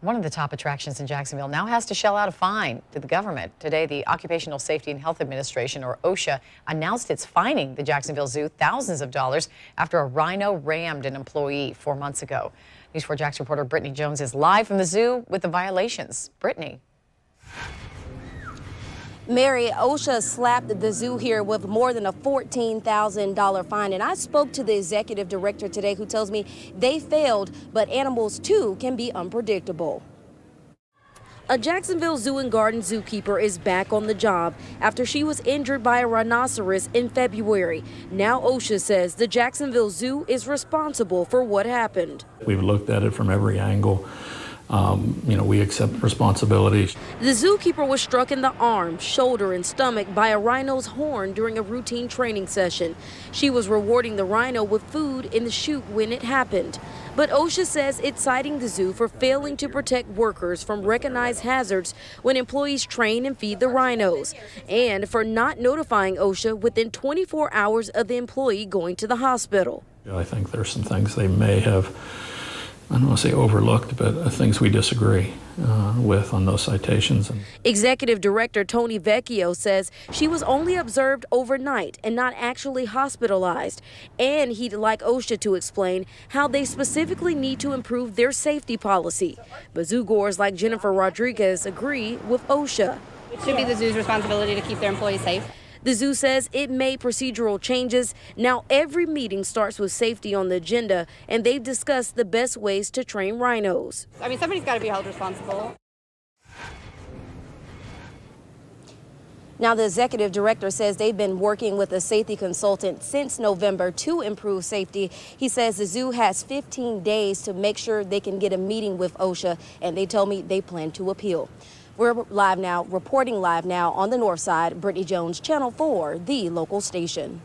One of the top attractions in Jacksonville now has to shell out a fine to the government. Today, the Occupational Safety and Health Administration, or OSHA, announced it's fining the Jacksonville Zoo thousands of dollars after a rhino rammed an employee 4 months ago. News 4 Jax reporter Brittany Jones is live from the zoo with the violations. Brittany. Mary, OSHA slapped the zoo here with more than a $14,000 fine. And I spoke to the executive director today who tells me they failed, but animals too can be unpredictable. A Jacksonville Zoo and Gardens zookeeper is back on the job after she was injured by a rhinoceros in February. Now OSHA says the Jacksonville Zoo is responsible for what happened. We've looked at it from every angle. We accept responsibility. The zookeeper was struck in the arm, shoulder, and stomach by a rhino's horn during a routine training session. She was rewarding the rhino with food in the chute when it happened. But OSHA says it's citing the zoo for failing to protect workers from recognized hazards when employees train and feed the rhinos, and for not notifying OSHA within 24 hours of the employee going to the hospital. I think there's some things they may have, I don't want to say overlooked, but things we disagree with on those citations. Executive Director Tony Vecchio says she was only observed overnight and not actually hospitalized. And he'd like OSHA to explain how they specifically need to improve their safety policy. But zoo-goers like Jennifer Rodriguez agree with OSHA. It should be the zoo's responsibility to keep their employees safe. The zoo says it made procedural changes. Now every meeting starts with safety on the agenda, and they've discussed the best ways to train rhinos. I mean, somebody's got to be held responsible. Now, the executive director says they've been working with a safety consultant since November to improve safety. He says the zoo has 15 days to make sure they can get a meeting with OSHA, and they told me they plan to appeal. We're reporting live now on the north side. Brittany Jones, Channel 4, the local station.